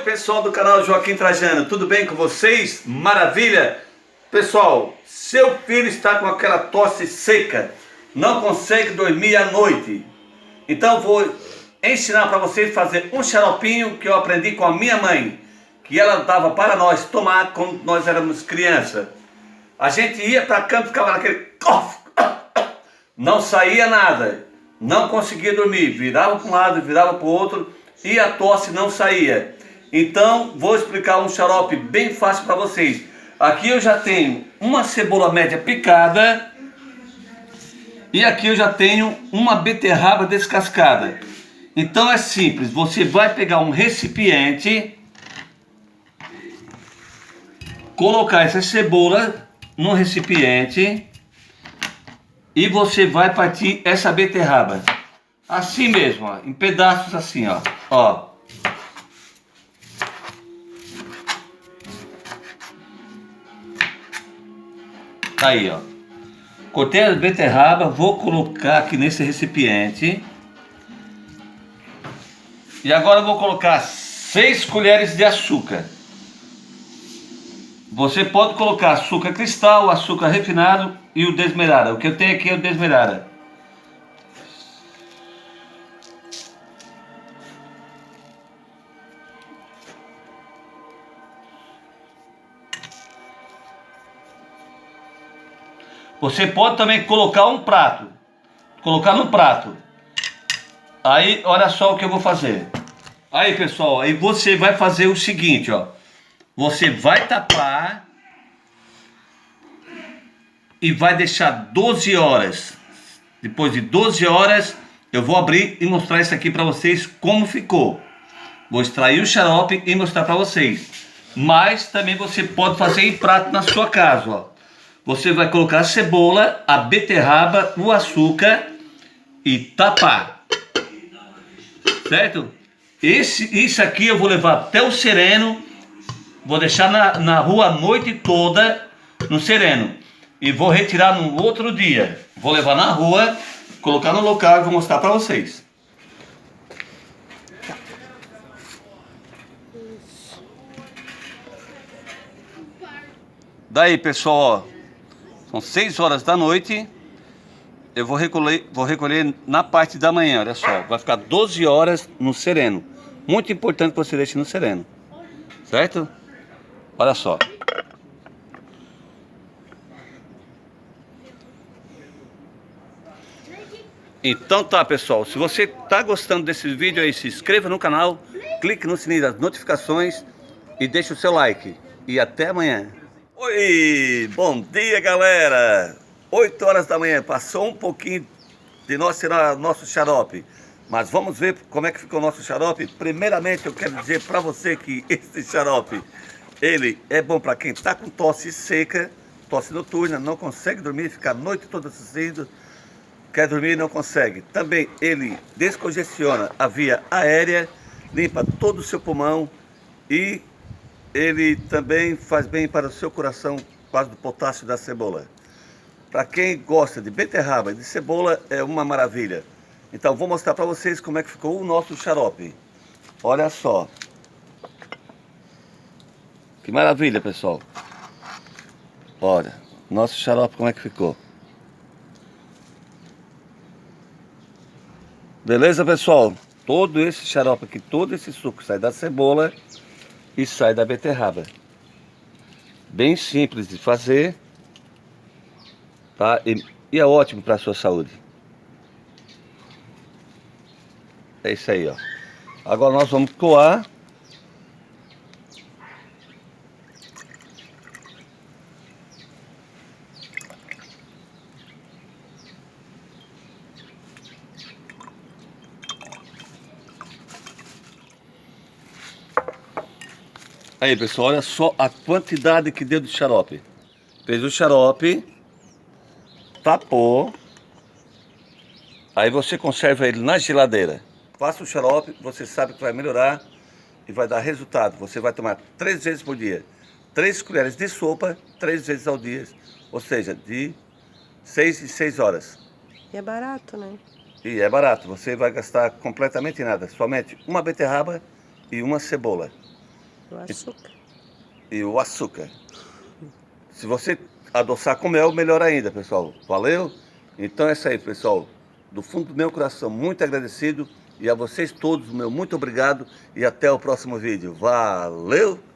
Pessoal do canal Joaquim Trajano, tudo bem com vocês? Maravilha? Pessoal, seu filho está com aquela tosse seca, não consegue dormir à noite. Então vou ensinar para vocês fazer um xaropinho que eu aprendi com a minha mãe, que ela dava para nós tomar quando nós éramos crianças. A gente ia para campo, ficava naquele cof, não saía nada, não conseguia dormir, virava para um lado, virava para o outro e a tosse não saía. Então vou explicar um xarope bem fácil para vocês. Aqui eu já tenho uma cebola média picada e aqui eu já tenho uma beterraba descascada. Então é simples, você vai pegar um recipiente, colocar essa cebola no recipiente e você vai partir essa beterraba assim mesmo, ó, em pedaços assim, ó. Aí, ó. Cortei a beterraba, vou colocar aqui nesse recipiente. E agora eu vou colocar 6 colheres de açúcar. Você pode colocar açúcar cristal, açúcar refinado e o desmerara. O que eu tenho aqui é o desmerara. Você pode também colocar no prato. Aí, olha só o que eu vou fazer. Aí, pessoal, aí você vai fazer o seguinte, ó. Você vai tapar e vai deixar 12 horas. Depois de 12 horas, eu vou abrir e mostrar isso aqui para vocês como ficou. Vou extrair o xarope e mostrar para vocês. Mas também você pode fazer em prato na sua casa, ó. Você vai colocar a cebola, a beterraba, o açúcar e tapar. Certo? Isso aqui eu vou levar até o sereno. Vou deixar na rua a noite toda no sereno. E vou retirar no outro dia. Vou levar na rua, colocar no local e vou mostrar para vocês. Daí, pessoal, ó. São 6 horas da noite, eu vou recolher na parte da manhã, olha só. Vai ficar 12 horas no sereno. Muito importante que você deixe no sereno, certo? Olha só. Então tá, pessoal, se você tá gostando desse vídeo aí, se inscreva no canal, clique no sininho das notificações e deixe o seu like. E até amanhã. Oi, bom dia, galera. 8 horas da manhã, passou um pouquinho de nós tirar nosso xarope, mas vamos ver como é que ficou o nosso xarope. Primeiramente eu quero dizer para você que esse xarope, ele é bom para quem está com tosse seca, tosse noturna, não consegue dormir, fica a noite toda tossindo, quer dormir e não consegue. Também ele descongestiona a via aérea, limpa todo o seu pulmão e ele também faz bem para o seu coração por causa do potássio da cebola. Para quem gosta de beterraba e de cebola, é uma maravilha. Então vou mostrar para vocês como é que ficou o nosso xarope. Olha só. Que maravilha, pessoal. Olha, nosso xarope como é que ficou. Beleza, pessoal? Todo esse xarope aqui, todo esse suco sai da cebola e sai da beterraba. Bem simples de fazer, tá? E é ótimo para a sua saúde. É isso aí, ó. Agora nós vamos coar. Aí, pessoal, olha só a quantidade que deu de xarope. Fez o xarope, tapou, aí você conserva ele na geladeira. Faça o xarope, você sabe que vai melhorar e vai dar resultado. Você vai tomar 3 vezes por dia, 3 colheres de sopa, 3 vezes ao dia, ou seja, de 6 em 6 horas. E é barato, né? E é barato, você vai gastar completamente nada, somente uma beterraba e uma cebola. O açúcar. E o açúcar. Se você adoçar com mel, melhor ainda, pessoal. Valeu? Então é isso aí, pessoal. Do fundo do meu coração, muito agradecido. E a vocês todos, meu muito obrigado. E até o próximo vídeo. Valeu!